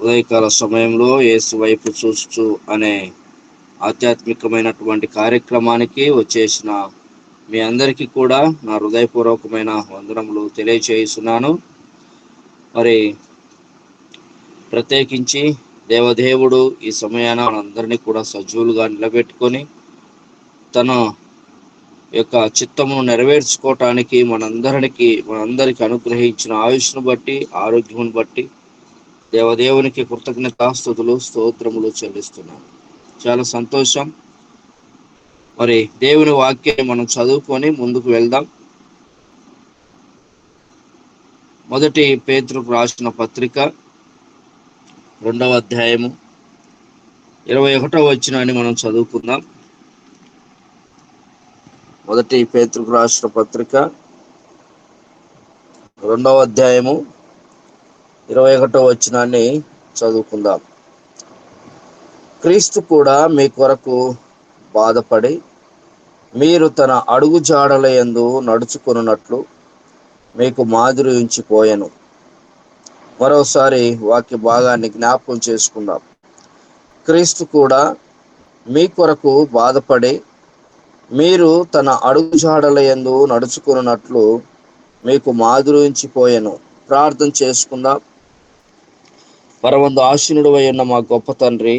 ఉదయకాల సమయంలో యేసు వైపు చూస్తూ అనే ఆధ్యాత్మికమైనటువంటి కార్యక్రమానికి వచ్చేసిన మీ అందరికీ కూడా నా హృదయపూర్వకమైన వందనములు తెలియచేస్తున్నాను. మరి ప్రత్యేకించి దేవదేవుడు ఈ సమయాన మనందరినీ కూడా సజీవులుగా నిలబెట్టుకొని తన యొక్క చిత్తమును నెరవేర్చుకోవటానికి మనందరికి అనుగ్రహించిన ఆయుష్ను బట్టి, ఆరోగ్యమును బట్టి దేవదేవునికి కృతజ్ఞతాస్తుతులు స్తోత్రములు చెల్లిస్తున్నాను. చాలా సంతోషం. మరి దేవుని వాక్యాన్ని మనం చదువుకొని ముందుకు వెళ్దాం. మొదటి పేతురుకు రాసిన పత్రిక 2వ అధ్యాయము 21వ వచనాన్ని మనం చదువుకుందాం. మొదటి పేతురుకు రాసిన పత్రిక 2వ అధ్యాయము 21వ వచనాన్ని చదువుకుందాం. క్రీస్తు కూడా మీ కొరకు బాధపడి మీరు తన అడుగు జాడల యందు నడుచుకొనున్నట్లు మీకు మాదిరి ఉంచిపోయెను. మరోసారి వాక్య భాగాన్ని జ్ఞాపకం చేసుకుందాం. క్రీస్తు కూడా మీ కొరకు బాధపడి మీరు తన అడుగు జాడల యందు నడుచుకొనున్నట్లు మీకు మాదిరి ఉంచిపోయెను. ప్రార్థన చేసుకుందాం. పరమందు ఆశీనుడవై ఉన్న మా గొప్ప తండ్రి,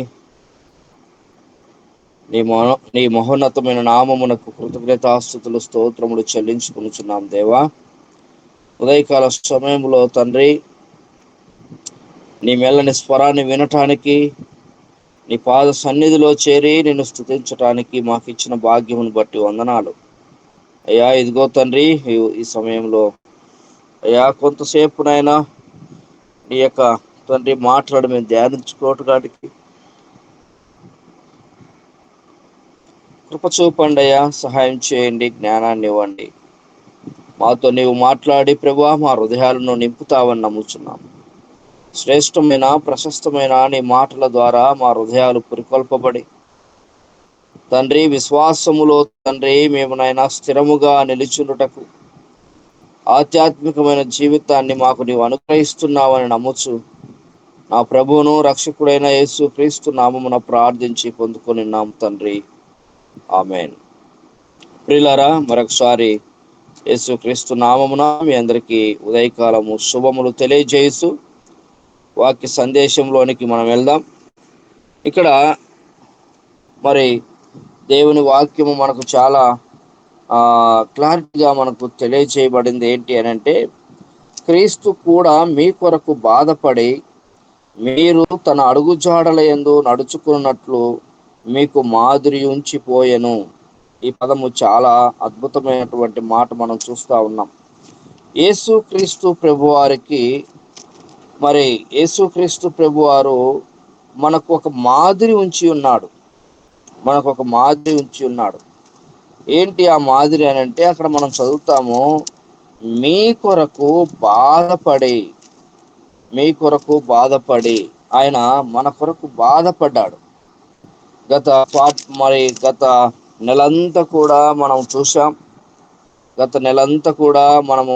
నీ మహోన్నతమైన నామమునకు కృతజ్ఞతాస్తుతులు స్తోత్రములు చెల్లించుకొనుచున్నాం. దేవా, ఉదయకాల సమయంలో తండ్రి నీ మెల్లని స్వరాన్ని వినటానికి, నీ పాద సన్నిధిలో చేరి నిన్ను స్తుతించటానికి మాకు ఇచ్చిన భాగ్యమును బట్టి వందనాలు అయ్యా. ఇదిగో తండ్రి, ఈ సమయంలో అయ్యా కొంతసేపునైనా నీ యొక్క తండ్రి మాట్లాడి మేము ధ్యానించుకోవటానికి కృప చూపండి అయ్యా. సహాయం చేయండి, జ్ఞానాన్ని ఇవ్వండి. మాతో నీవు మాట్లాడి ప్రభువా మా హృదయాలను నింపుతావని నమ్ముచున్నాం. శ్రేష్టమైన ప్రశస్తమైన నీ మాటల ద్వారా మా హృదయాలు పురికొల్పబడి తండ్రి విశ్వాసములో తండ్రి మేమునైనా స్థిరముగా నిలిచుండుటకు ఆధ్యాత్మికమైన జీవితాన్ని మాకు నీవు అనుగ్రహిస్తున్నావని నమ్ముచు నా ప్రభువును రక్షకుడైన యేసు క్రీస్తు నామమున ప్రార్థించి పొందుకొనిన్నాం తండ్రి, ఆమేన్. ప్రియులారా, మరొకసారి యేసు క్రీస్తు నామమున మీ అందరికీ ఉదయకాలము శుభములు తెలియజేస్తూ వాక్య సందేశంలోనికి మనం వెళ్దాం. ఇక్కడ మరి దేవుని వాక్యము మనకు చాలా క్లారిటీగా మనకు తెలియజేయబడింది. ఏంటి అని అంటే, క్రీస్తు కూడా మీ కొరకు బాధపడి మీరు తన అడుగుజాడల యందు నడుచుకున్నట్లు మీకు మాదిరి ఉంచిపోయెను. ఈ పదము చాలా అద్భుతమైనటువంటి మాట మనం చూస్తూ ఉన్నాం. యేసుక్రీస్తు ప్రభువారికి మరి యేసుక్రీస్తు ప్రభువారు మనకు ఒక మాదిరి ఉంచి ఉన్నాడు. ఏంటి ఆ మాదిరి అని అంటే, అక్కడ మనం చదువుతాము, మీ కొరకు బాధపడి ఆయన మన కొరకు బాధపడ్డాడు. గత నెలంతా కూడా మనం చూసాం. గత నెలంతా కూడా మనము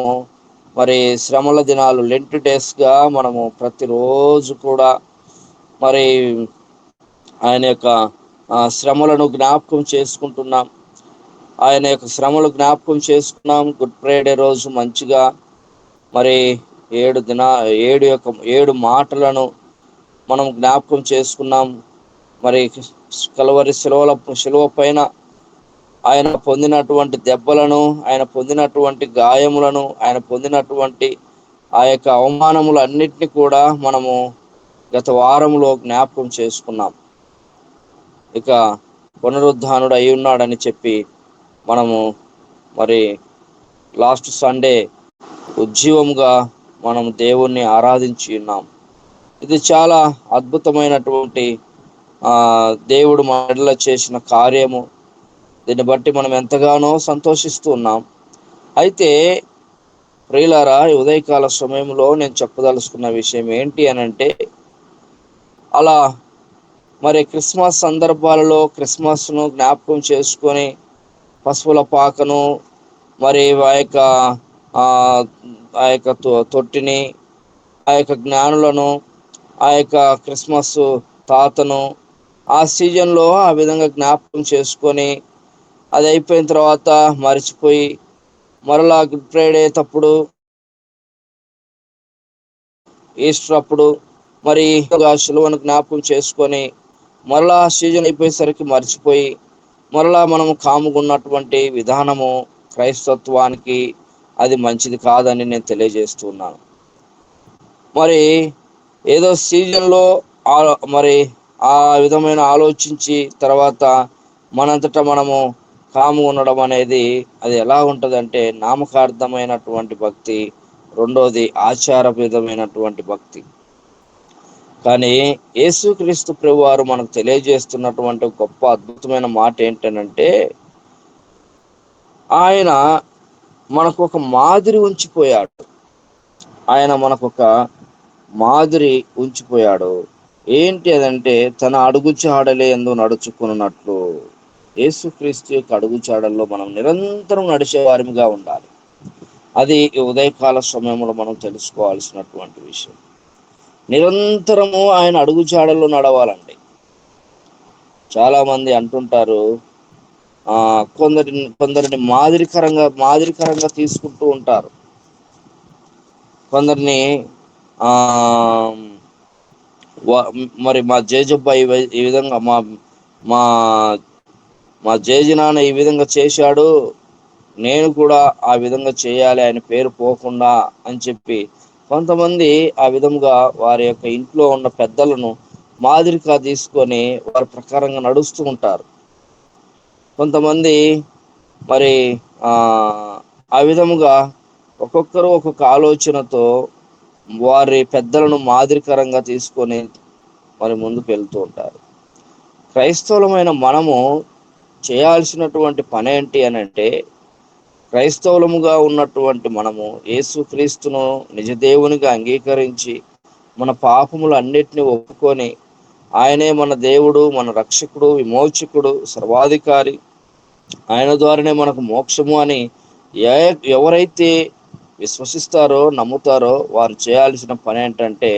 మరి శ్రమల దినాలు, లెంట్ డేస్గా మనము ప్రతిరోజు కూడా మరి ఆయన యొక్క శ్రమలను జ్ఞాపకం చేసుకుంటున్నాం. గుడ్ ఫ్రైడే రోజు మంచిగా మరి 7 మాటలను మనం జ్ఞాపకం చేసుకున్నాం. మరి కల్వరి శిలువ పైన ఆయన పొందినటువంటి దెబ్బలను, ఆయన పొందినటువంటి గాయములను, ఆయన పొందినటువంటి ఆ యొక్క అవమానములు అన్నిటినీ కూడా మనము గత వారంలో జ్ఞాపకం చేసుకున్నాం. ఇక పునరుద్ధానుడు అయి ఉన్నాడని చెప్పి మనము మరి లాస్ట్ సండే ఉజ్జీవముగా మనం దేవుణ్ణి ఆరాధించి ఉన్నాం. ఇది చాలా అద్భుతమైనటువంటి దేవుడు మనలో చేసిన కార్యము. దీన్ని బట్టి మనం ఎంతగానో సంతోషిస్తూ ఉన్నాం. అయితే ప్రియులారా, ఈ ఉదయకాల సమయంలో నేను చెప్పదలుచుకున్న విషయం ఏంటి అని అంటే, అలా మరి క్రిస్మస్ సందర్భాలలో క్రిస్మస్ను జ్ఞాపకం చేసుకొని పశువుల పాకను, మరి ఆ యొక్క తొట్టిని, ఆ యొక్క జ్ఞానులను, ఆ యొక్క క్రిస్మస్ తాతను ఆ సీజన్లో ఆ విధంగా జ్ఞాపకం చేసుకొని అది అయిపోయిన తర్వాత మర్చిపోయి మరలా గుడ్ ఫ్రైడే తప్పుడు ఈస్టర్ అప్పుడు మరి శిలువను జ్ఞాపకం చేసుకొని మరలా సీజన్ అయిపోయేసరికి మర్చిపోయి మరలా మనము కాముకున్నటువంటి విధానము క్రైస్తత్వానికి అది మంచిది కాదని నేను తెలియజేస్తున్నాను. మరి ఏదో సీజన్లో మరి ఆ విధమైన ఆలోచించి తర్వాత మనంతటా మనము కాము ఉండడం అనేది అది ఎలా ఉంటుందంటే నామకార్థమైనటువంటి భక్తి, రెండోది ఆచారభేదమైనటువంటి భక్తి. కానీ యేసుక్రీస్తు ప్రభువారు మనకు తెలియజేస్తున్నటువంటి గొప్ప అద్భుతమైన మాట ఏంటనంటే, ఆయన మనకు ఒక మాదిరి ఉంచిపోయాడు. ఆయన మనకు ఒక మాదిరి ఉంచిపోయాడు. ఏంటి అదంటే, తన అడుగుచాడలే ఎందు నడుచుకున్నట్లు. యేసుక్రీస్తు యొక్క అడుగుచాడల్లో మనం నిరంతరం నడిచే వారిగా ఉండాలి. అది ఈ ఉదయకాల సమయంలో మనం తెలుసుకోవాల్సినటువంటి విషయం. నిరంతరము ఆయన అడుగుజాడల్లో నడవాలండి. చాలా మంది అంటుంటారు, కొందరిని మాదిరికరంగా తీసుకుంటూ ఉంటారు. కొందరిని మరి మా జేజబ్బా ఈ విధంగా మా మా మా జేజి నాన్న ఈ విధంగా చేశాడు, నేను కూడా ఆ విధంగా చేయాలి ఆయన పేరు పోకుండా అని చెప్పి కొంతమంది ఆ విధంగా వారి యొక్క ఇంట్లో ఉన్న పెద్దలను మాదిరిగా తీసుకొని వారి ప్రకారంగా నడుస్తూ ఉంటారు. కొంతమంది మరి ఆ విధముగా ఒక్కొక్కరు ఒక్కొక్క ఆలోచనతో వారి పెద్దలను మాదిరికరంగా తీసుకొని మరి ముందుకు వెళ్తూ ఉంటారు. క్రైస్తవులమైన మనము చేయాల్సినటువంటి పని ఏంటి అని అంటే, క్రైస్తవులముగా ఉన్నటువంటి మనము యేసుక్రీస్తును నిజదేవునిగా అంగీకరించి మన పాపములు అన్నిటిని ఒప్పుకొని ఆయనే మన దేవుడు, మన రక్షకుడు, విమోచకుడు, సర్వాధికారి, ఆయన ద్వారానే మనకు మోక్షము అని ఎవరైతే విశ్వసిస్తారో నమ్ముతారో వారు చేయాల్సిన పని ఏంటంటే,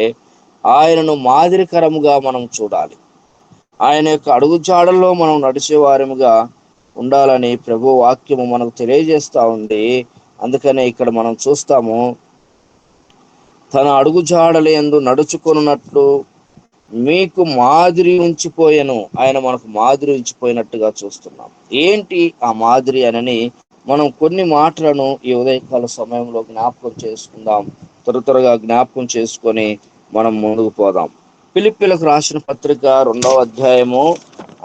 ఆయనను మాదిరికరముగా మనం చూడాలి. ఆయన యొక్క అడుగుజాడల్లో మనం నడిచే వారముగా ఉండాలని ప్రభు వాక్యము మనకు తెలియజేస్తూ ఉంది. అందుకనే ఇక్కడ మనం చూస్తాము, తన అడుగుజాడల యందు నడుచుకున్నట్లు మీకు మాదిరి ఉంచిపోయాను. ఆయన మనకు మాదిరి ఉంచిపోయినట్టుగా చూస్తున్నాం. ఏంటి ఆ మాదిరి అని మనం కొన్ని మాటలను ఈ ఉదయకాల సమయంలో జ్ఞాపకం చేసుకుందాం. త్వరగా జ్ఞాపకం చేసుకొని మనం ముందుకు పోదాం. ఫిలిప్పీలకు రాసిన పత్రిక 2వ అధ్యాయము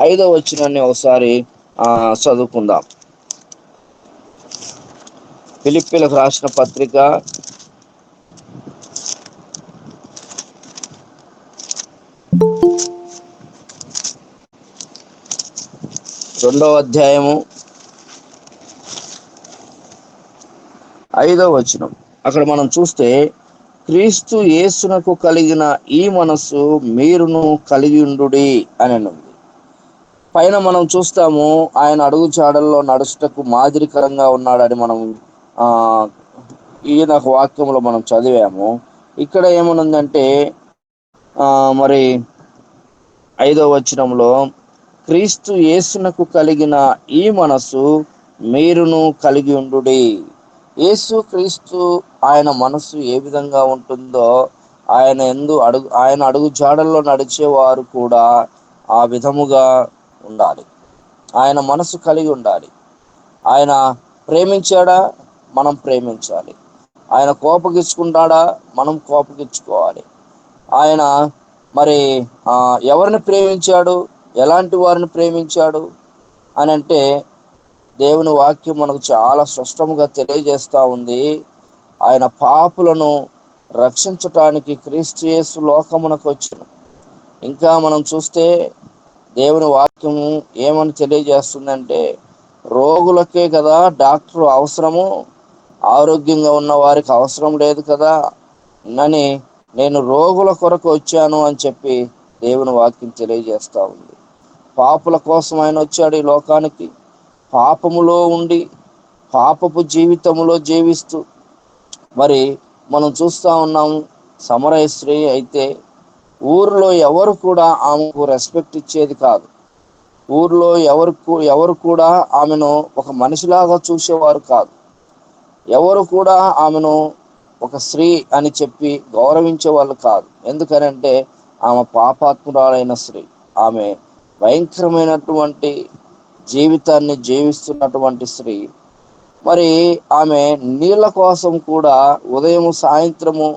5వ వచనాన్ని ఒకసారి చదువుకుందాం. ఫిలిప్పీలకు రాసిన పత్రిక 2వ అధ్యాయము 5వ వచనం. అక్కడ మనం చూస్తే, క్రీస్తు యేసునకు కలిగిన ఈ మనస్సు మీరును కలిగి ఉండుడి అని ఉంది. పైన మనం చూస్తాము, ఆయన అడుగు చాడల్లో నడుచుటకు మాదిరికరంగా ఉన్నాడని మనం ఈయన వాక్యంలో మనం చదివాము. ఇక్కడ ఏమనుందంటే మరి 5వ వచనంలో, క్రీస్తు యేసునకు కలిగిన ఈ మనస్సు మీరును కలిగి ఉండుడి. యేసు క్రీస్తు ఆయన మనస్సు ఏ విధంగా ఉంటుందో ఆయన అడుగు జాడల్లో నడిచేవారు కూడా ఆ విధముగా ఉండాలి. ఆయన మనసు కలిగి ఉండాలి. ఆయన ప్రేమించాడా, మనం ప్రేమించాలి. ఆయన కోపగించుకుంటాడా, మనం కోపగించుకోవాలి. ఆయన మరి ఎవరిని ప్రేమించాడు, ఎలాంటి వారిని ప్రేమించాడు అని అంటే, దేవుని వాక్యం మనకు చాలా స్పష్టంగా తెలియజేస్తూ ఉంది. ఆయన పాపులను రక్షించటానికి క్రీస్తు యేసు లోకమునకు వచ్చాను. ఇంకా మనం చూస్తే దేవుని వాక్యం ఏమని తెలియజేస్తుందంటే, రోగులకే కదా డాక్టర్ అవసరము, ఆరోగ్యంగా ఉన్న వారికి అవసరం లేదు కదా అని నేను రోగుల కొరకు వచ్చాను అని చెప్పి దేవుని వాక్యం తెలియజేస్తూ ఉంది. పాపుల కోసం ఆయన వచ్చాడు ఈ లోకానికి. పాపములో ఉండి పాపపు జీవితములో జీవిస్తూ మరి మనం చూస్తూ ఉన్నాము. సమరయ స్త్రీ అయితే ఊరిలో ఎవరు కూడా ఆమెకు రెస్పెక్ట్ ఇచ్చేది కాదు. ఊర్లో ఎవరు కూడా ఆమెను ఒక మనిషిలాగా చూసేవారు కాదు. ఎవరు కూడా ఆమెను ఒక స్త్రీ అని చెప్పి గౌరవించే వాళ్ళు కాదు. ఎందుకనంటే ఆమె పాపాత్మురాలైన స్త్రీ. ఆమె భయంకరమైనటువంటి జీవితాన్ని జీవిస్తున్నటువంటి స్త్రీ. మరి ఆమె నీళ్ళ కోసం కూడా ఉదయం సాయంత్రము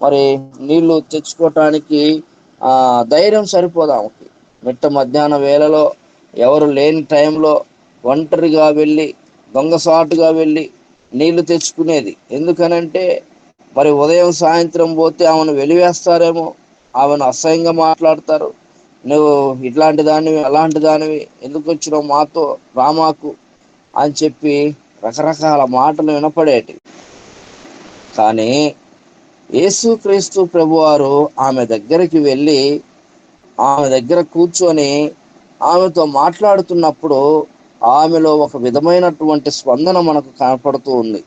మరి నీళ్లు తెచ్చుకోవటానికి ధైర్యం సరిపోదు ఆమెకి. మిట్ట మధ్యాహ్న వేళలో ఎవరు లేని టైంలో ఒంటరిగా వెళ్ళి దొంగసాటుగా వెళ్ళి నీళ్లు తెచ్చుకునేది. ఎందుకనంటే మరి ఉదయం సాయంత్రం పోతే ఆమెను వెలివేస్తారేమో, ఆమెను అసహ్యంగా మాట్లాడతారు. నువ్వు ఇట్లాంటి దానివి అలాంటి దానివి, ఎందుకు వచ్చినావు మాతో, రామాకు అని చెప్పి రకరకాల మాటలు వినపడేటివి. కానీ యేసుక్రీస్తు ప్రభువారు ఆమె దగ్గరికి వెళ్ళి ఆమె దగ్గర కూర్చొని ఆమెతో మాట్లాడుతున్నప్పుడు ఆమెలో ఒక విధమైనటువంటి స్పందన మనకు కనపడుతూ ఉంది.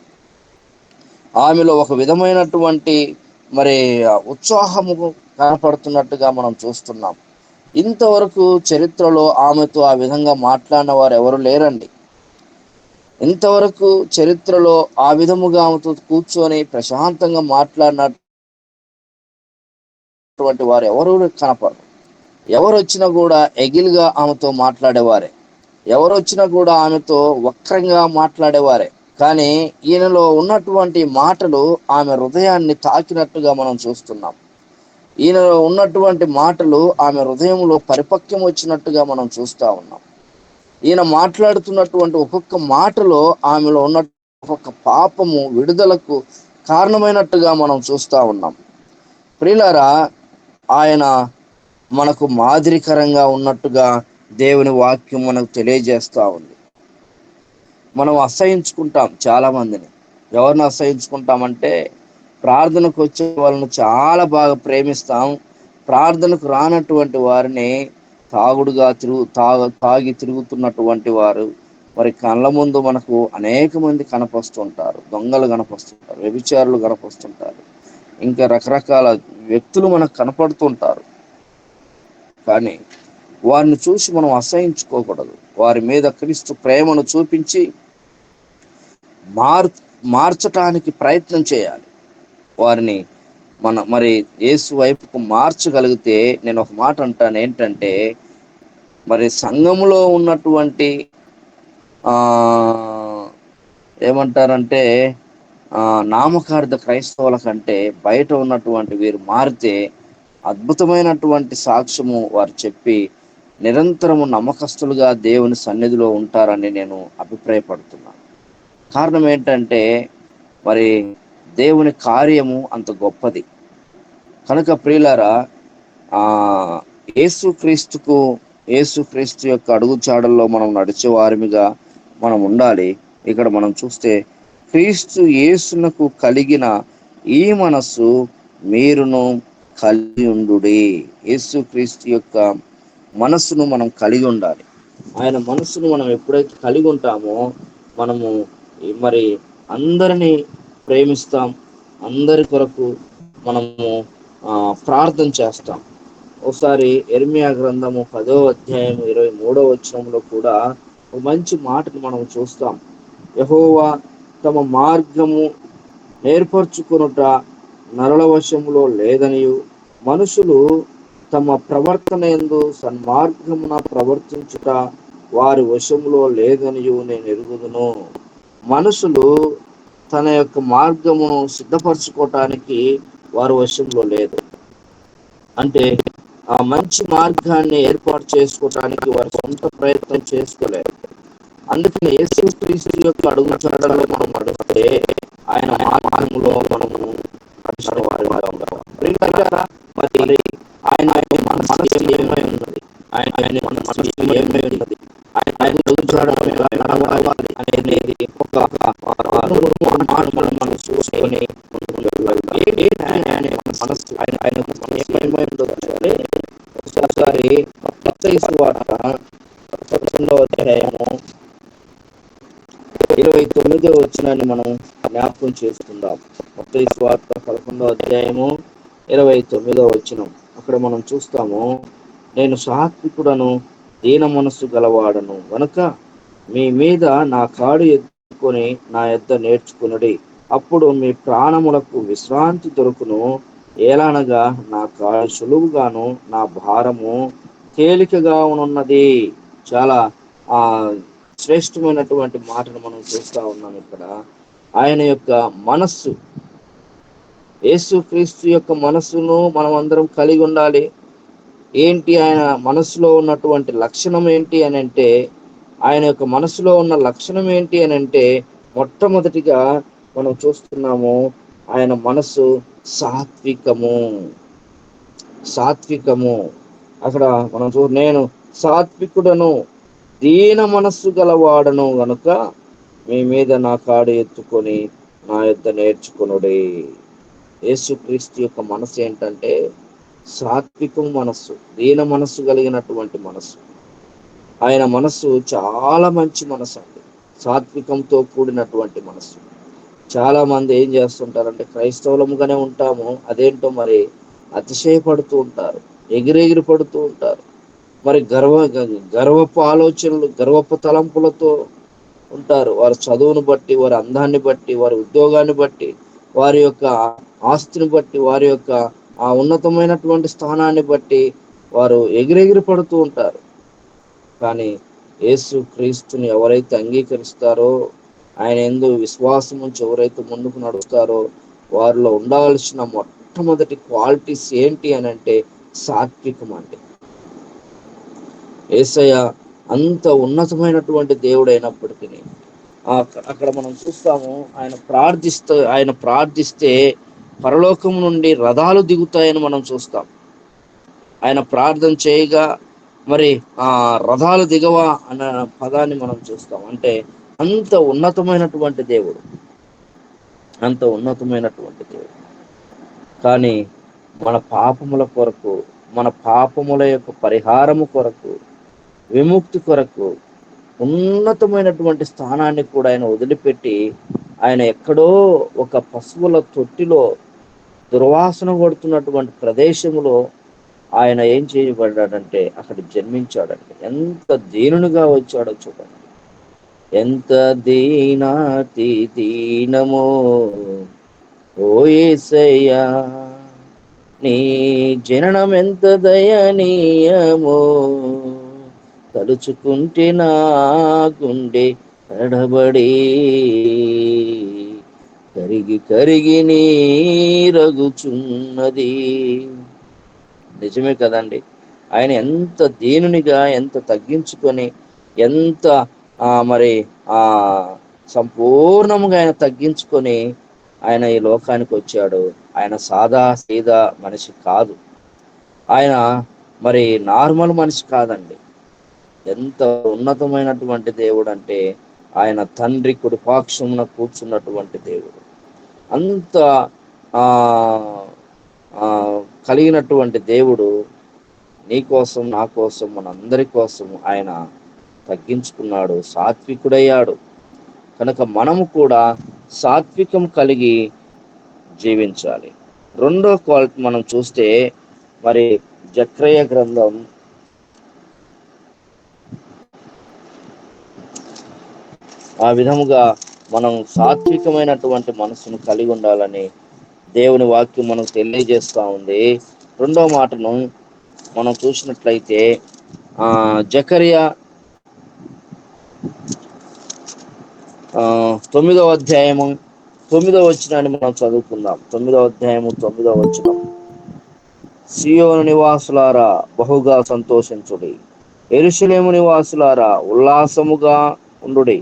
ఆమెలో ఒక విధమైనటువంటి మరి ఉత్సాహము కనపడుతున్నట్టుగా మనం చూస్తున్నాం. ఇంతవరకు చరిత్రలో ఆమెతో ఆ విధంగా మాట్లాడిన వారు ఎవరు లేరండి. ఇంతవరకు చరిత్రలో ఆ విధముగా ఆమెతో కూర్చొని ప్రశాంతంగా మాట్లాడినటువంటి వారు ఎవరు కనపడరు. ఎవరు వచ్చినా కూడా ఎగిల్గా ఆమెతో మాట్లాడేవారే, ఎవరు వచ్చినా కూడా ఆమెతో వక్రంగా మాట్లాడేవారే. కానీ ఈయనలో ఉన్నటువంటి మాటలు ఆమె హృదయాన్ని తాకినట్టుగా మనం చూస్తున్నాం. ఈయనలో ఉన్నటువంటి మాటలు ఆమె హృదయంలో పరిపక్వం వచ్చినట్టుగా మనం చూస్తూ ఉన్నాం. ఈయన మాట్లాడుతున్నటువంటి ఒక్కొక్క మాటలో ఆమెలో ఉన్న ఒక్కొక్క పాపము విడుదలకు కారణమైనట్టుగా మనం చూస్తూ ఉన్నాం. ప్రియులారా, ఆయన మనకు మాదిరికరంగా ఉన్నట్టుగా దేవుని వాక్యం మనకు తెలియజేస్తూ ఉంది. మనం అసహించుకుంటాం చాలా మందిని. ఎవరిని అసహించుకుంటామంటే ప్రార్థనకు వచ్చే వాళ్ళను చాలా బాగా ప్రేమిస్తాం. ప్రార్థనకు రానటువంటి వారిని తాగి తిరుగుతున్నటువంటి వారు మరి కళ్ళ ముందు మనకు అనేక మంది కనపస్తుంటారు. దొంగలు కనపస్తుంటారు, వ్యభిచారులు కనపస్తుంటారు, ఇంకా రకరకాల వ్యక్తులు మనకు కనపడుతుంటారు. కానీ వారిని చూసి మనం అసహించుకోకూడదు. వారి మీద క్రీస్తు ప్రేమను చూపించి మార్చటానికి ప్రయత్నం చేయాలి. వారిని మరి యేసు వైపుకు మార్చగలిగితే, నేను ఒక మాట అంటాను, ఏంటంటే మరి సంఘములో ఉన్నటువంటి ఏమంటారంటే నామకార్థ క్రైస్తవుల కంటే బయట ఉన్నటువంటి వీరు మారితే అద్భుతమైనటువంటి సాక్ష్యము వారు చెప్పి నిరంతరము నమ్మకస్తులుగా దేవుని సన్నిధిలో ఉంటారని నేను అభిప్రాయపడుతున్నాను. కారణం ఏంటంటే మరి దేవుని కార్యము అంత గొప్పది కనుక ప్రియులారా, యేసుక్రీస్తు యొక్క అడుగుచాడల్లో మనం నడిచే వారిగా మనం ఉండాలి. ఇక్కడ మనం చూస్తే క్రీస్తు యేసునకు కలిగిన ఈ మనస్సు మీరును కలిగి ఉండుడి. యేసుక్రీస్తు యొక్క మనస్సును మనం కలిగి ఉండాలి. ఆయన మనస్సును మనం ఎప్పుడైతే కలిగి ఉంటామో మనము మరి అందరినీ ప్రేమిస్తాం, అందరి కొరకు మనము ప్రార్థన చేస్తాం. ఒకసారి యెరెమీయా గ్రంథము 10వ అధ్యాయం 23వ వచనంలో కూడా ఒక మంచి మాటను మనం చూస్తాం. యెహోవా తమ మార్గము నేర్పరచుకొనుట నరుల వశములో లేదనియు, మనుషులు తమ ప్రవర్తన యందు సన్మార్గమున ప్రవర్తించుట వారి వశములో లేదనియు నేను ఎరుగుదును. మనుషులు తన యొక్క మార్గమును సిద్ధపరచుకోవటానికి వారి వశంలో లేదు. అంటే ఆ మంచి మార్గాన్ని ఏర్పాటు చేసుకోవటానికి వారి సొంత ప్రయత్నం చేసుకోలేరు. అందుకని యేసుక్రీస్తు యొక్క అడుగుజాడల్లో మనం నడిస్తే ఆయన మార్గంలో మనము నడిచిన వారిగా ఉంటాం. మరి ఆయన మనసు ఏమై ఉన్నది, ఆయన మనసు ఏమై ఉన్నది, ఆయన అడుగుజాడల్లో ఎలా నడవాలి అనేది ఒక మనం చూసుకొని మనసు ఆయన ఏమై ఉండొచ్చు. ఒకసారి మత్తయి సువార్త 11వ అధ్యాయము 29వ వచనాన్ని మనం జ్ఞాపకం చేసుకుందాం. మత్తయి సువార్త 11వ అధ్యాయము 29వ వచనం. ఒక అక్కడ మనం చూస్తాము, నేను సాత్వికుడను, దీన మనస్సు గలవాడను గనుక మీ మీద నా కాడు ఎత్తుకొని నా యొద్ద నేర్చుకునుడి, అప్పుడు మీ ప్రాణములకు విశ్రాంతి దొరుకును. ఏలనగా నా కాడు సులువుగాను నా భారము తేలికగా ఉన్నది. చాలా ఆ శ్రేష్టమైనటువంటి మాటను మనం చూస్తా ఉన్నాం ఇక్కడ. ఆయన యొక్క మనస్సు, యేసుక్రీస్తు యొక్క మనస్సును మనం అందరం కలిగి ఉండాలి. ఏంటి ఆయన మనస్సులో ఉన్నటువంటి లక్షణం ఏంటి అని అంటే, ఆయన యొక్క మనస్సులో ఉన్న లక్షణం ఏంటి అని అంటే, మొట్టమొదటిగా మనం చూస్తున్నాము, ఆయన మనస్సు సాత్వికము. సాత్వికము అక్కడ మనం నేను సాత్వికుడను, దీన మనస్సు గలవాడను గనుక మీ మీద నా కాడు ఎత్తుకొని నా యొద్ద నేర్చుకునుడి. యేసుక్రీస్తు యొక్క మనస్సు ఏంటంటే సాత్వికం మనస్సు, దీన మనస్సు కలిగినటువంటి మనస్సు. ఆయన మనస్సు చాలా మంచి మనస్సు అండి, సాత్వికంతో కూడినటువంటి మనస్సు. చాలా మంది ఏం చేస్తుంటారంటే, క్రైస్తవులముగానే ఉంటాము, అదేంటో మరి అతిశయపడుతూ ఉంటారు, ఎగిరెగిరి పడుతూ ఉంటారు. మరి గర్వపు ఆలోచనలు, గర్వపు తలంపులతో ఉంటారు. వారి చదువును బట్టి, వారి అందాన్ని బట్టి, వారి ఉద్యోగాన్ని బట్టి, వారి యొక్క ఆస్తిని బట్టి, వారి యొక్క ఆ ఉన్నతమైనటువంటి స్థానాన్ని బట్టి వారు ఎగిరెగిరి పడుతూ ఉంటారు. కానీ యేసు క్రీస్తుని ఎవరైతే అంగీకరిస్తారో, ఆయన యందు విశ్వాసం నుంచి ఎవరైతే ముందుకు నడుస్తారో, వారిలో ఉండాల్సిన మొట్టమొదటి క్వాలిటీస్ ఏంటి అని అంటే సాత్వికం అండి. యేసయ్య అంత ఉన్నతమైనటువంటి దేవుడు అయినప్పటికీ అక్కడ మనం చూస్తాము, ఆయన ప్రార్థిస్తే పరలోకం నుండి రథాలు దిగుతాయని మనం చూస్తాం. ఆయన ప్రార్థన చేయగా మరి ఆ రథాలు దిగవా అన్న పదాన్ని మనం చూస్తాం. అంటే అంత ఉన్నతమైనటువంటి దేవుడు, అంత ఉన్నతమైనటువంటి దేవుడు. కానీ మన పాపముల కొరకు, మన పాపముల యొక్క పరిహారము కొరకు, విముక్తి కొరకు ఉన్నతమైనటువంటి స్థానాన్ని కూడా ఆయన వదిలిపెట్టి, ఆయన ఎక్కడో ఒక పశువుల తొట్టిలో దుర్వాసన కొడుతున్నటువంటి ప్రదేశంలో ఆయన ఏం చేయబడ్డాడంటే అక్కడ జన్మించాడంటే ఎంత దీనునిగా వచ్చాడో చూడండి. ఎంత దీనాతి దీనమో ఓ యేసయ్యా, నీ జననం ఎంత దయనీయమో, తలుచుకుంటే నా గుండె తడబడి కరిగి కరిగి నీరగుచున్నది. నిజమే కదండి. ఆయన ఎంత దీనునిగా, ఎంత తగ్గించుకొని, ఎంత మరి సంపూర్ణముగా ఆయన తగ్గించుకొని ఆయన ఈ లోకానికి వచ్చాడు. ఆయన సాదా సీదా మనిషి కాదు, ఆయన మరి నార్మల్ మనిషి కాదండి. ఎంత ఉన్నతమైనటువంటి దేవుడు అంటే, ఆయన తండ్రి కుడిపాక్షమున కూర్చున్నటువంటి దేవుడు. అంత కలిగినటువంటి దేవుడు నీ కోసం, నా కోసం, మనందరి కోసం ఆయన తగ్గించుకున్నాడు, సాత్వికుడయ్యాడు. కనుక మనము కూడా సాత్వికం కలిగి జీవించాలి. రెండో క్వాలిటీ మనం చూస్తే, మరి జకర్యా గ్రంథం ఆ విధముగా మనం సాత్వికమైనటువంటి మనసును కలిగి ఉండాలని దేవుని వాక్యం మనకు తెలియజేస్తూ ఉంది. రెండో మాటను మనం చూసినట్లయితే జకర్యా 9వ అధ్యాయము 9వ వచనాన్ని మనం చదువుకుందాం. 9వ అధ్యాయము 9వ వచనం. సియోను నివాసులారా బహుగా సంతోషించుడి, యెరూషలేము నివాసులారా ఉల్లాసముగా ఉండుడి.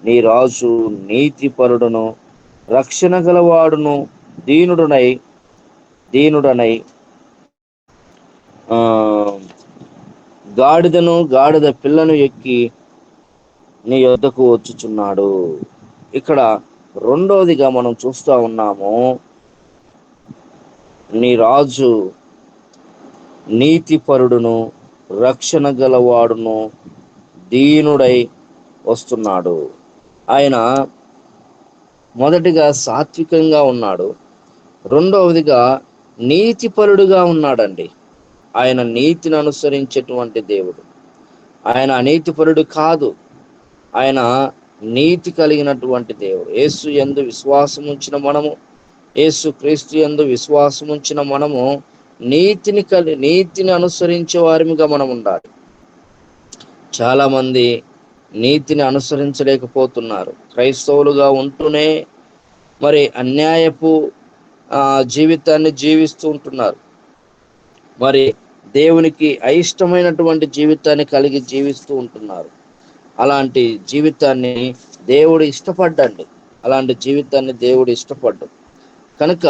నీ రాజు నీతిపరుడును, రక్షణ గలవాడును, దీనుడనై గాడిద పిల్లను ఎక్కి నీ యొద్దకు వచ్చుచున్నాడు. ఇక్కడ రెండోదిగా మనం చూస్తూ ఉన్నాము, నీ రాజు నీతిపరుడును, రక్షణ గలవాడును, దీనుడై వస్తున్నాడు. ఆయన మొదటిగా సాత్వికంగా ఉన్నాడు, రెండవదిగా నీతిపరుడుగా ఉన్నాడండి. ఆయన నీతిని అనుసరించేటువంటి దేవుడు. ఆయన అనీతిపరుడు కాదు, ఆయన నీతి కలిగినటువంటి దేవుడు. యేసు యందు విశ్వాసం ఉంచిన మనము, యేసు క్రీస్తు యందు విశ్వాసం ఉంచిన మనము నీతిని అనుసరించే వారిగా మనం ఉండాలి. చాలా మంది నీతిని అనుసరించలేకపోతున్నారు. క్రైస్తవులుగా ఉంటూనే మరి అన్యాయపు జీవితాన్ని జీవిస్తూ ఉంటున్నారు. మరి దేవునికి అయిష్టమైనటువంటి జీవితాన్ని కలిగి జీవిస్తూ ఉంటున్నారు. అలాంటి జీవితాన్ని దేవుడు ఇష్టపడ్డండి. అలాంటి జీవితాన్ని దేవుడు ఇష్టపడ్డు. కనుక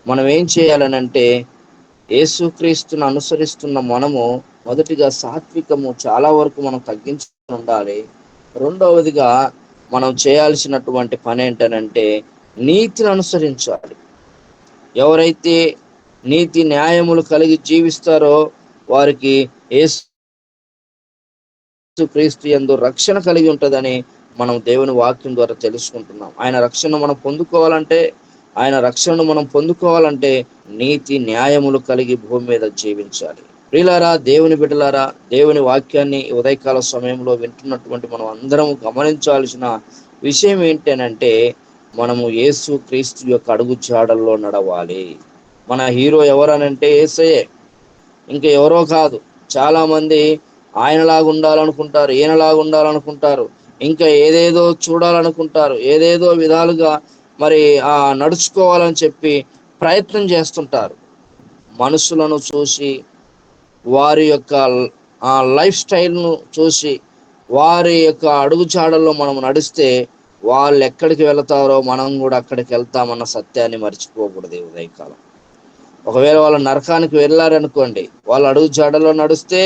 మనం ఏం చేయాలనంటే, యేసుక్రీస్తును అనుసరిస్తున్న మనము మొదటిగా సాత్వికము చాలా వరకు మనం తగ్గించుకుని ఉండాలి. రెండవదిగా మనం చేయాల్సినటువంటి పని ఏంటనంటే నీతిని అనుసరించాలి. ఎవరైతే నీతి న్యాయములు కలిగి జీవిస్తారో వారికి యేసుక్రీస్తు యందు రక్షణ కలిగి ఉంటుందని మనం దేవుని వాక్యం ద్వారా తెలుసుకుంటున్నాం. ఆయన రక్షణ మనం పొందుకోవాలంటే నీతి న్యాయములు కలిగి భూమి మీద జీవించాలి. ప్రియులారా, దేవుని బిడ్డలారా, దేవుని వాక్యాన్ని ఉదయకాల సమయంలో వింటున్నటువంటి మనం అందరం గమనించాల్సిన విషయం ఏంటనంటే, మనము యేసు క్రీస్తు యొక్క అడుగు జాడల్లో నడవాలి. మన హీరో ఎవరనంటే యేసయ్యే, ఇంకా ఎవరో కాదు. చాలా మంది ఆయనలాగా ఉండాలనుకుంటారు, ఈయనలాగా ఉండాలనుకుంటారు, ఇంకా ఏదేదో చూడాలనుకుంటారు, ఏదేదో విధాలుగా మరి నడుచుకోవాలని చెప్పి ప్రయత్నం చేస్తుంటారు. మనుషులను చూసి, వారి యొక్క లైఫ్ స్టైల్ను చూసి, వారి యొక్క అడుగుజాడల్లో మనం నడిస్తే వాళ్ళు ఎక్కడికి వెళతారో మనం కూడా అక్కడికి వెళ్తామన్న సత్యాన్ని మర్చిపోకూడదు. ఉదయకాలం ఒకవేళ వాళ్ళు నరకానికి వెళ్ళారనుకోండి, వాళ్ళ అడుగుజాడల్లో నడిస్తే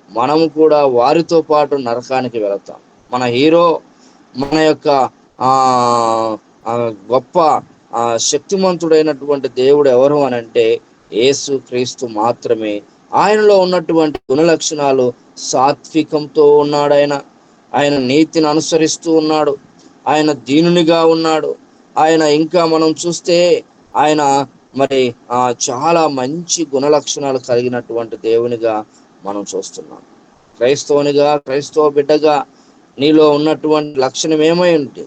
మనము కూడా వారితో పాటు నరకానికి వెళతాం. మన హీరో, మన యొక్క గొప్ప శక్తిమంతుడైనటువంటి దేవుడు ఎవరు అనంటే యేసు క్రీస్తు మాత్రమే. ఆయనలో ఉన్నటువంటి గుణలక్షణాలు సాత్వికంతో ఉన్నాడు. ఆయన నీతిని అనుసరిస్తూ ఉన్నాడు. ఆయన దీనునిగా ఉన్నాడు. ఆయన ఇంకా మనం చూస్తే ఆయన మరి చాలా మంచి గుణలక్షణాలు కలిగినటువంటి దేవునిగా మనం చూస్తున్నాం. క్రైస్తవ బిడ్డగా నీలో ఉన్నటువంటి లక్షణం ఏమై ఉంది?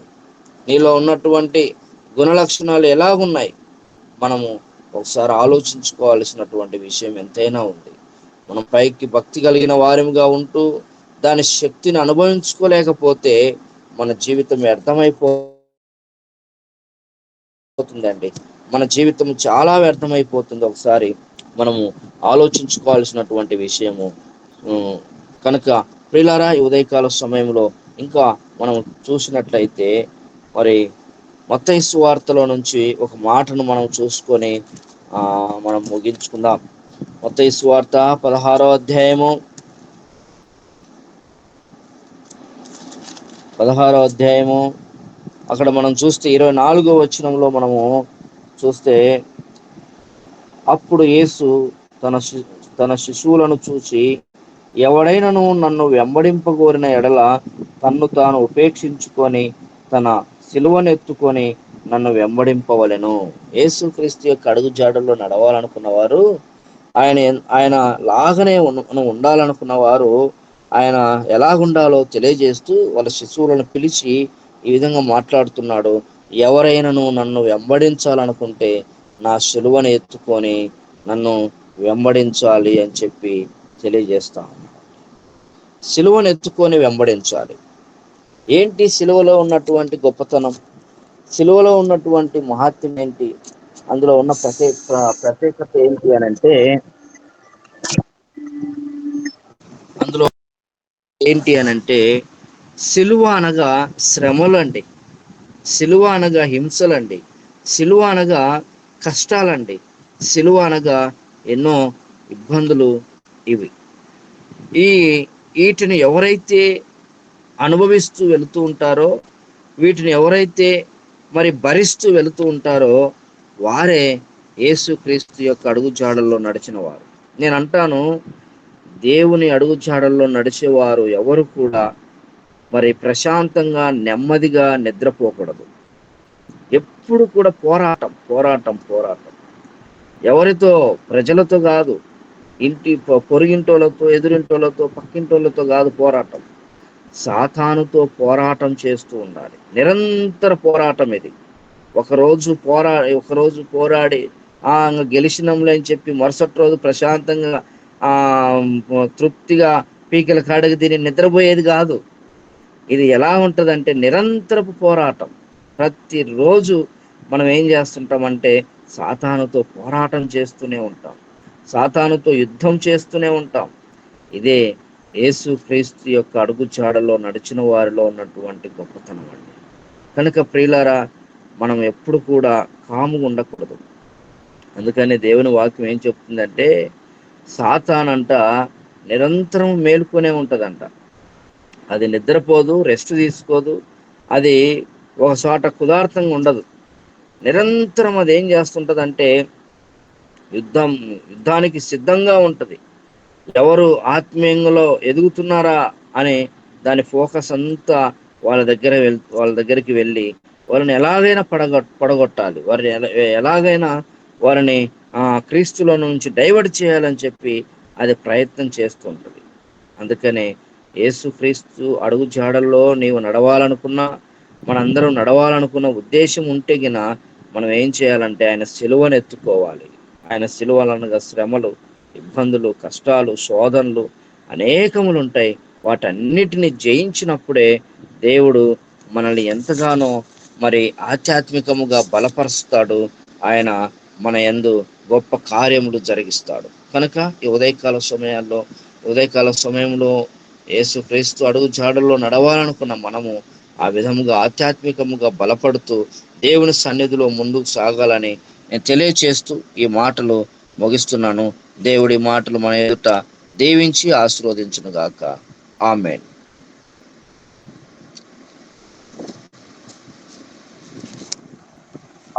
నీలో ఉన్నటువంటి గుణలక్షణాలు ఎలాగున్నాయి? మనము ఒకసారి ఆలోచించుకోవాల్సినటువంటి విషయం ఎంతైనా ఉంది. మనం పైకి భక్తి కలిగిన వారిగా ఉంటూ దాని శక్తిని అనుభవించుకోలేకపోతే మన జీవితం వ్యర్థమైపోతుందండి. మన జీవితం చాలా వ్యర్థమైపోతుంది. ఒకసారి మనము ఆలోచించుకోవాల్సినటువంటి విషయము. కనుక ప్రియులారా, ఈ ఉదయకాల సమయంలో ఇంకా మనం చూసినట్లయితే మరి మత్తయి సువార్తలో నుంచి ఒక మాటను మనం చూసుకొని మనం ముగించుకుందాం. మత్తయి సువార్త 16వ అధ్యాయము అక్కడ మనం చూస్తే 24వ వచనంలో మనము చూస్తే, అప్పుడు యేసు తన శిశువులను చూసి, ఎవడైనను నన్ను వెంబడింపగోరిన ఎడల తన్ను తాను ఉపేక్షించుకొని తన సిలువనెత్తుకొని నన్ను వెంబడింపవలెను. యేసుక్రీస్తు యొక్క అడుగు జాడల్లో నడవాలనుకున్న వారు, ఆయన లాగానే ఉండాలనుకున్న వారు ఆయన ఎలాగుండాలో తెలియజేస్తూ వాళ్ళ శిశువులను పిలిచి ఈ విధంగా మాట్లాడుతున్నాడు. ఎవరైనాను నన్ను వెంబడించాలనుకుంటే నా సిలువను ఎత్తుకొని నన్ను వెంబడించాలి అని చెప్పి తెలియజేస్తా. సిలువను ఎత్తుకొని వెంబడించాలి. ఏంటి సిలువలో ఉన్నటువంటి గొప్పతనం? సిలువలో ఉన్నటువంటి మహత్యం ఏంటి? అందులో ఉన్న ప్రత్యేకత ఏంటి అనంటే, సిలువ అనగా శ్రమలండి, సిలువ అనగా హింసలండి, సిలువ అనగా కష్టాలండి, సిలువ అనగా ఎన్నో ఇబ్బందులు. వీటిని ఎవరైతే అనుభవిస్తూ వెళుతూ ఉంటారో, వీటిని ఎవరైతే మరి భరిస్తూ వెళుతూ ఉంటారో వారే యేసుక్రీస్తు యొక్క అడుగు జాడల్లో నడిచిన వారు. నేను అంటాను, దేవుని అడుగు జాడల్లో నడిచేవారు ఎవరు కూడా మరి ప్రశాంతంగా నెమ్మదిగా నిద్రపోకూడదు. ఎప్పుడు కూడా పోరాటం. ఎవరితో? ప్రజలతో కాదు, పొరుగింటోళ్ళతో, ఎదురింటోళ్ళతో, పక్కింటోళ్ళతో కాదు పోరాటం. సాతానుతో పోరాటం చేస్తూ ఉండాలి. నిరంతర పోరాటం ఇది. ఒకరోజు పోరాడి గెలిచినంలే అని చెప్పి మరుసటి రోజు ప్రశాంతంగా తృప్తిగా పీకల కాడకి తిని నిద్రపోయేది కాదు. ఇది ఎలా ఉంటదంటే నిరంతరపు పోరాటం. ప్రతిరోజు మనం ఏం చేస్తుంటామంటే సాతానుతో పోరాటం చేస్తూనే ఉంటాం, సాతానుతో యుద్ధం చేస్తూనే ఉంటాం. ఇదే యేసు క్రీస్తు యొక్క అడుగుజాడలో నడిచిన వారిలో ఉన్నటువంటి గొప్పతనం అండి. కనుక ప్రియులారా, మనం ఎప్పుడు కూడా కాముగా ఉండకూడదు. అందుకని దేవుని వాక్యం ఏం చెప్తుందంటే సాతానంట నిరంతరం మేలుకొనే ఉంటదంట. అది నిద్రపోదు, రెస్ట్ తీసుకోదు, అది ఒక చోట కుదార్థంగా ఉండదు. నిరంతరం అది ఏం చేస్తుంటదంటే యుద్ధానికి సిద్ధంగా ఉంటది. ఎవరు ఆత్మీయంలో ఎదుగుతున్నారా అని దాని ఫోకస్ అంతా వాళ్ళ దగ్గరికి వెళ్ళి వారిని ఎలాగైనా పడగొట్టాలి, వారిని ఎలాగైనా వారిని క్రీస్తులో నుంచి డైవర్ట్ చేయాలని చెప్పి అది ప్రయత్నం చేస్తుంటది. అందుకనే యేసు క్రీస్తు అడుగు జాడల్లో నీవు నడవాలనుకున్నా, మనందరం నడవాలనుకున్న ఉద్దేశం ఉంటే గిన మనం ఏం చేయాలంటే ఆయన సిలువను ఎత్తుకోవాలి. ఆయన సిలువలనగా శ్రమలు, ఇబ్బందులు, కష్టాలు, శోధనలు అనేకములు ఉంటాయి. వాటన్నిటిని జయించినప్పుడే దేవుడు మనల్ని ఎంతగానో మరి ఆధ్యాత్మికముగా బలపరుస్తాడు. ఆయన మన యందు గొప్ప కార్యములు జరిగిస్తాడు. కనుక ఈ ఉదయకాల సమయంలో యేసు క్రీస్తు అడుగు జాడల్లో నడవాలనుకున్న మనము ఆ విధముగా ఆధ్యాత్మికముగా బలపడుతూ దేవుని సన్నిధిలో ముందుకు సాగాలని నేను తెలియచేస్తూ ఈ మాటలు ముగిస్తున్నాను. దేవుడి మాటలు మన ఎదుట దీవించి ఆశీర్వదించును గాక. ఆమేన్.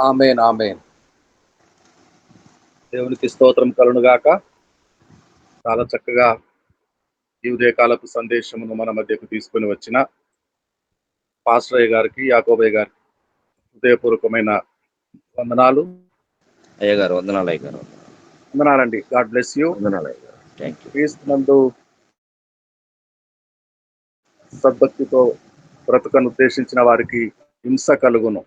ఆమేన్. ఆమేన్. దేవునికి స్తోత్రం కలుగును గాక. చాలా చక్కగా ఈ ఉదయకాలపు సందేశమును మన మధ్యకు తీసుకొని వచ్చిన పాస్టరయ్య గారికి, యాకోబయ్య గారికి హృదయపూర్వకమైన వందనాలు. అయ్యగారు వందనాలు. అయ్యగారు వందనాలండి. God bless you. వందనాలు అయ్యగారు. Thank you. క్రీస్తునందు సద్భక్తితో బ్రతుకను ఉద్దేశించిన వారికి హింస కలుగును.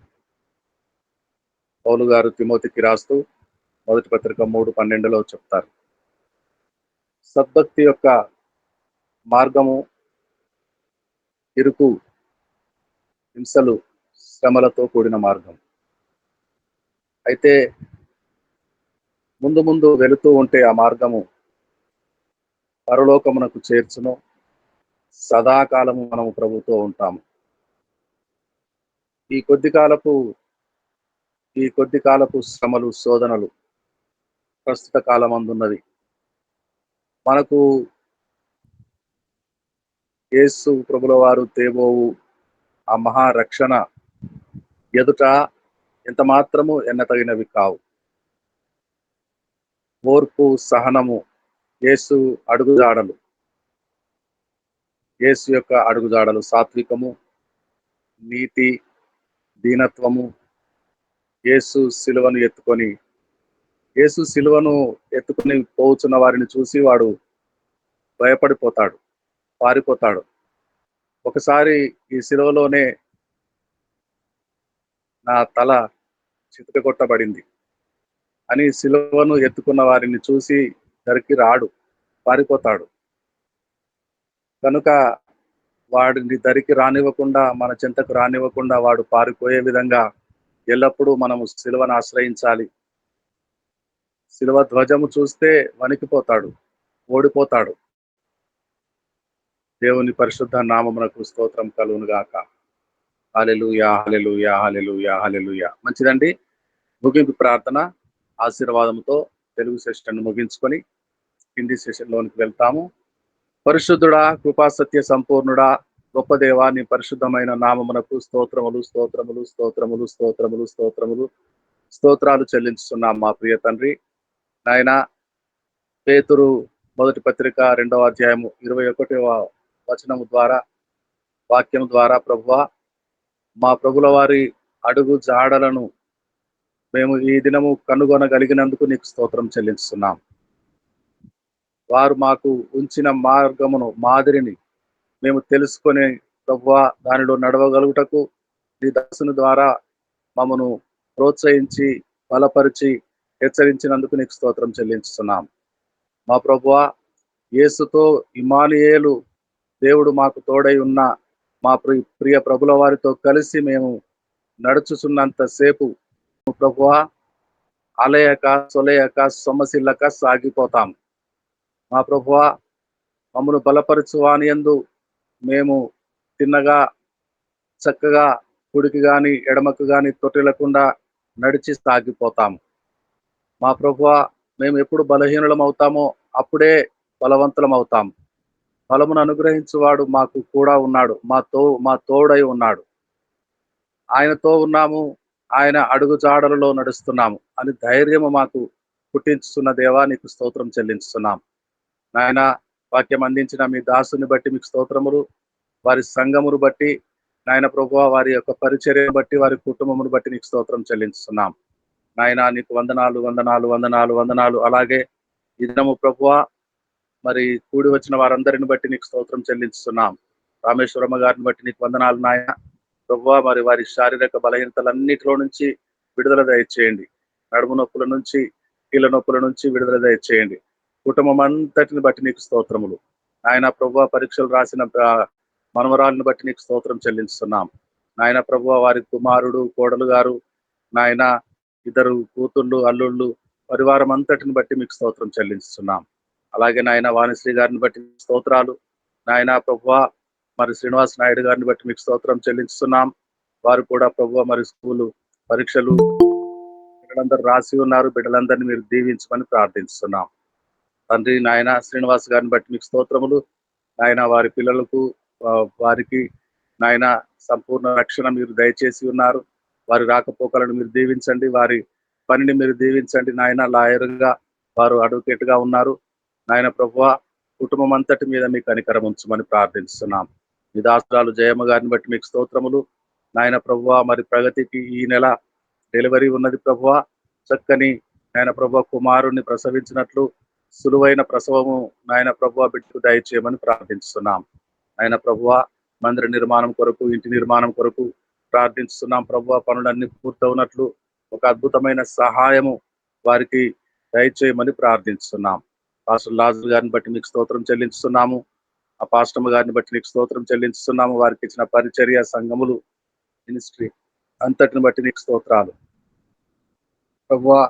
పౌలు గారు తిమోతికి రాస్తూ మొదటి పత్రిక 3:12 చెప్తారు. సద్భక్తి యొక్క మార్గము ఇరుకు, హింసలు, శ్రమలతో కూడిన మార్గం. అయితే ముందు ముందు వెళుతూ ఉంటే ఆ మార్గము పరలోకమునకు చేర్చును. సదాకాలము మనము ప్రభుతో ఉంటాము. ఈ కొద్ది కాలపు శ్రమలు, శోధనలు ప్రస్తుత కాలం అందున్నది. మనకు యేసు ప్రభుల వారు తేబోవు ఆ మహారక్షణ ఎదుట ఎంత మాత్రము ఎన్నతగినవి కావు. ఓర్పు, సహనము యేసు అడుగుజాడలు, యేసు యొక్క అడుగుజాడలు, సాత్వికము, నీతి, దీనత్వము. యేసు సిలువను ఎత్తుకొని పోచున్న వారిని చూసి వాడు భయపడిపోతాడు, పారిపోతాడు. ఒకసారి ఈ సిలువలోనే నా తల చితక కొట్టబడింది అని సిలువను ఎత్తుకున్న వారిని చూసి దరికి రాడు, పారిపోతాడు. కనుక వాడిని దరికి రానివ్వకుండా, మన చెంతకు రానివ్వకుండా వాడు పారిపోయే విధంగా ఎల్లప్పుడూ మనము సిలువను ఆశ్రయించాలి. సిలువ ధ్వజము చూస్తే వణికిపోతాడు, ఓడిపోతాడు. దేవుని పరిశుద్ధ నామమునకు స్తోత్రం కలుగును గాక. హల్లెలూయా, హల్లెలూయా, హల్లెలూయా, హల్లెలూయా. మంచిదండి. ముగింపు ప్రార్థన ఆశీర్వాదంతో తెలుగు సెషన్ ముగించుకొని హిందీ సెషన్లోనికి వెళ్తాము. పరిశుద్ధుడా, కృపా సత్య సంపూర్ణుడా, గొప్ప దేవా, నీ పరిశుద్ధమైన నామమునకు స్తోత్రములు, స్తోత్రములు, స్తోత్రములు, స్తోత్రములు, స్తోత్రములు, స్తోత్రాలు చెల్లించుతున్నాం మా ప్రియ తండ్రి. నాయన, పేతురు మొదటి పత్రిక 2వ అధ్యాయము 21వ వచనము ద్వారా, వాక్యం ద్వారా ప్రభువా, మా ప్రభుల వారి అడుగు జాడలను మేము ఈ దినము కనుగొనగలిగినందుకు నీకు స్తోత్రం చెల్లిస్తున్నాం. వారు మాకు ఉంచిన మార్గమును మాదిరిని మేము తెలుసుకొని ప్రభువా దానిలో నడవగలుగుటకు నీ దాసుని ద్వారా మమ్మను ప్రోత్సహించి బలపరిచి హెచ్చరించినందుకు నీకు స్తోత్రం చెల్లించుతున్నాం. మా ప్రభువా యేసుతో ఇమానుయేలు దేవుడు మాకు తోడై ఉన్న మా ప్రియ ప్రభుల వారితో కలిసి మేము నడుచుచున్నంత సేపు ప్రభువా అలయక సొలయక సొమ్మసిల్లక సాగిపోతాం. మా ప్రభువా మమ్మను బలపరచువాని యందు మేము తిన్నగా చక్కగా కుడికి గాని ఎడమకు గాని తొట్టిల్లకుండా నడిచి సాగిపోతాం. మా ప్రభువా మేము ఎప్పుడు బలహీనులం అవుతామో అప్పుడే బలవంతులం అవుతాం. బలమును అనుగ్రహించువాడు మాకు కూడా ఉన్నాడు, మా తోడై ఉన్నాడు. ఆయనతో ఉన్నాము, ఆయన అడుగు జాడలలో నడుస్తున్నాము అని ధైర్యము మాకు పుట్టించుతున్న దేవా నీకు స్తోత్రం చెల్లించుతున్నాం. నాయన వాక్యం అందించిన మీ దాసుని బట్టి మీకు స్తోత్రములు, వారి సంఘమును బట్టి నాయన ప్రభువా వారి యొక్క పరిచర్యను బట్టి వారి కుటుంబమును బట్టి నీకు స్తోత్రం చెల్లించుతున్నాం. నాయన నీకు వందనాలు వందనాలు వందనాలు వందనాలు. అలాగే ఈ దినము ప్రభువా మరి కూడి వచ్చిన వారందరిని బట్టి నీకు స్తోత్రం చెల్లించుతున్నాం. రామేశ్వరమ్మ గారిని బట్టి నీకు వందనాలు నాయన ప్రభువా. మరి వారి శారీరక బలహీనతలన్నిటిలో నుంచి విడుదల దయచేయండి. నడుము నొప్పుల నుంచి కీళ్ళ నొప్పుల నుంచి విడుదల దయచేయండి. కుటుంబం అంతటిని బట్టి నీకు స్తోత్రములు నాయన ప్రభువా. పరీక్షలు రాసిన మనవరాలను బట్టి నీకు స్తోత్రం చెల్లించుతున్నాం నాయన ప్రభువా. వారి కుమారుడు కోడలు గారు నాయన ఇద్దరు కూతుళ్ళు అల్లుళ్ళు పరివారం అంతటిని బట్టి మీకు స్తోత్రం చెల్లించుతున్నాం. అలాగే నాయన వాణిశ్రీ గారిని బట్టి స్తోత్రాలు నాయన ప్రభువా. మరి శ్రీనివాస్ నాయుడు గారిని బట్టి మీకు స్తోత్రం చెల్లించుతున్నాం. వారు కూడా ప్రభువా మరి స్కూలు పరీక్షలు బిడ్డలందరూ రాసి ఉన్నారు. బిడ్డలందరినీ మీరు దీవించమని ప్రార్థిస్తున్నాం తండ్రి. నాయన శ్రీనివాస్ గారిని బట్టి మీకు స్తోత్రములు నాయన. వారి పిల్లలకు వారికి నాయన సంపూర్ణ రక్షణ మీరు దయచేసి ఉన్నారు. వారి రాకపోకలను మీరు దీవించండి, వారి పనిని మీరు దీవించండి నాయన. లాయర్గా వారు అడ్వకేట్ గా ఉన్నారు నాయన ప్రభువా. కుటుంబం అంతటి మీద మీకు కనికరం ఉంచమని ప్రార్థిస్తున్నాం. మీ దాసురాలు జయమ్మ గారిని బట్టి మీకు స్తోత్రములు నాయన ప్రభువా. మరి ప్రగతికి ఈ నెల డెలివరీ ఉన్నది ప్రభువా. చక్కని నాయన ప్రభువా కుమారుణ్ణి ప్రసవించినట్లు సులువైన ప్రసవము నాయన ప్రభువా బిడ్డకు దయచేయమని ప్రార్థిస్తున్నాం. ఆయన ప్రభువా మందిర నిర్మాణం కొరకు, ఇంటి నిర్మాణం కొరకు ప్రార్థిస్తున్నాం ప్రభువా. పనులన్నీ పూర్తవునట్లు ఒక అద్భుతమైన సహాయము వారికి దయచేయమని ప్రార్థిస్తున్నాం. పాస్టర్ లాజర్ గారిని బట్టి మీకు స్తోత్రం చెల్లించుతున్నాము. ఆ పాస్టమ్ గారిని బట్టి నీకు స్తోత్రం చెల్లించుతున్నాము. వారికి ఇచ్చిన పరిచర్య సంఘములు మినిస్ట్రీ అంతటిని బట్టి నీకు స్తోత్రాలు ప్రభువా.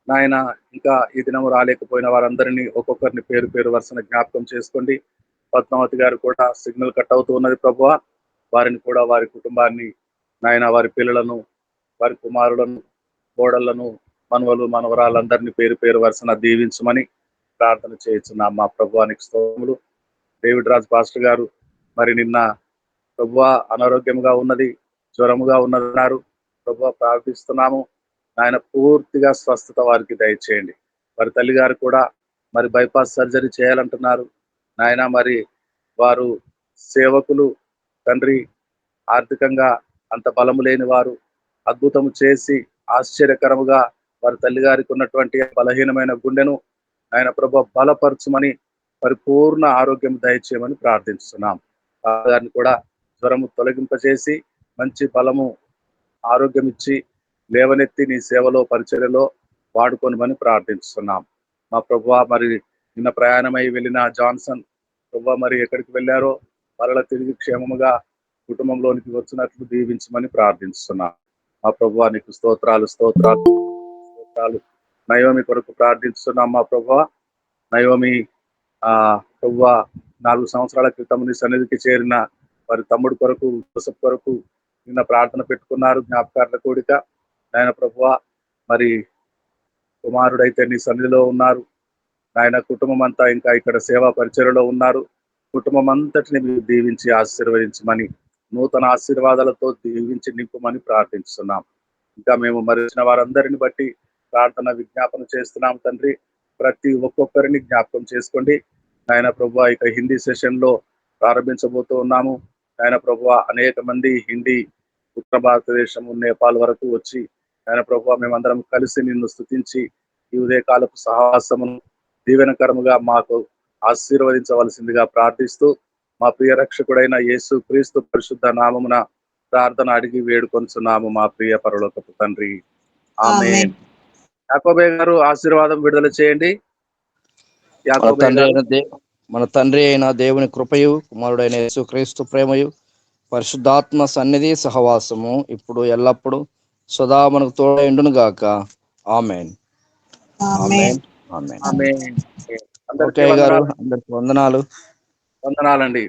నాయన ఇంకా ఈ దినము రాలేకపోయిన వారందరినీ ఒక్కొక్కరిని పేరు పేరు వరుసన జ్ఞాపకం చేసుకోండి. పద్మావతి గారు కూడా సిగ్నల్ కట్ అవుతూ ఉన్నది ప్రభువా. వారిని కూడా వారి కుటుంబాన్ని నాయన వారి పిల్లలను వారి కుమారులను కోడళ్లను మనవలు మనవరాలందరినీ పేరు పేరు వరుసన దీవించమని ప్రార్థన చేయించున్నాం మా ప్రభువానికి స్తోత్రములు. డేవిడ్ రాజ్ పాస్టర్ గారు మరి నిన్న ప్రభువా అనారోగ్యంగా ఉన్నది, జ్వరముగా ఉన్నదన్నారు ప్రభువా. ప్రార్థిస్తున్నాము ఆయన పూర్తిగా స్వస్థత వారికి దయచేయండి. వారి తల్లి గారు కూడా మరి బైపాస్ సర్జరీ చేయాలంటున్నారు నాయన. మరి వారు సేవకులు తండ్రి, ఆర్థికంగా అంత బలము లేని వారు అద్భుతము చేసి ఆశ్చర్యకరముగా వారి తల్లి గారికి ఉన్నటువంటి బలహీనమైన గుండెను ఆయన ప్రభు బలపరచుమని పరిపూర్ణ ఆరోగ్యం దయచేయమని ప్రార్థిస్తున్నాం. గారిని కూడా జ్వరము తొలగింపచేసి మంచి బలము ఆరోగ్యం ఇచ్చి లేవనెత్తి నీ సేవలో పరిచర్యలో వాడుకొనమని ప్రార్థిస్తున్నాం మా ప్రభువా. మరి నిన్న ప్రయాణమై వెళ్ళిన జాన్సన్ ప్రభువా మరి ఎక్కడికి వెళ్ళారో మరల తిరిగి క్షేమముగా కుటుంబంలోనికి వచ్చినట్లు దీవించమని ప్రార్థిస్తున్నాం మా ప్రభువా. నీకు స్తోత్రాలు స్తోత్రాలు స్తోత్రాలు. నయోమి కొరకు ప్రార్థిస్తున్నాం మా ప్రభువా. నయోమి ప్రభువా 4 సంవత్సరాల క్రితం నీ సన్నిధికి చేరిన వారి తమ్ముడు కొరకు, జోసెఫ్ కొరకు నిన్న ప్రార్థన పెట్టుకున్నారు. జ్ఞాపకార్థ కూడిక నాయన ప్రభువా. మరి కుమారుడైతే నీ సన్నిధిలో ఉన్నారు నాయన. కుటుంబం అంతా ఇంకా ఇక్కడ సేవా పరిచర్యలో ఉన్నారు. కుటుంబం అంతటిని మీరు దీవించి ఆశీర్వదించమని, నూతన ఆశీర్వాదాలతో దీవించి నింపమని ప్రార్థిస్తున్నాం. ఇంకా మేము మరిచిన వారందరిని బట్టి ప్రార్థన విజ్ఞాపన చేస్తున్నాం తండ్రి. ప్రతి ఒక్కొక్కరిని జ్ఞాపకం చేసుకోండి నాయన ప్రభువా. ఇక హిందీ సెషన్ లో ప్రారంభించబోతూ ఉన్నాము నాయన ప్రభువా. అనేక మంది హిందీ ఉత్తర భారతదేశం నేపాల్ వరకు వచ్చి ఆయన ప్రభువా మేమందరం కలిసి నిన్ను స్తుతించి ఈ ఉదయకాలపు సహవాసమును దీవెనకరముగా మాకు ఆశీర్వదించవలసిందిగా ప్రార్థిస్తూ మా ప్రియ రక్షకుడైన యేసు క్రీస్తు పరిశుద్ధ నామమున ప్రార్థన అడిగి వేడుకొంచున్నాము మా ప్రియ పరలోకపు తండ్రి. ఆమేన్. యాకోబే గారు ఆశీర్వాదం విడుదల చేయండి. యాకోబే గారు. మన తండ్రి అయిన దేవుని కృపయు, కుమారుడైన యేసుక్రీస్తు ప్రేమయు, పరిశుద్ధాత్మ సన్నిధి సహవాసము ఇప్పుడు ఎల్లప్పుడు సదా మనకు తోడైండును గాక. ఆమేన్. ఆమేన్. ఆమేన్. ఆమేన్. ఓకే గారు, అందరికి వందనాలు. వందనాలండి.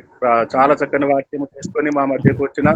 చాలా చక్కని వాక్యం తీసుకొని మా మధ్యకు వచ్చిన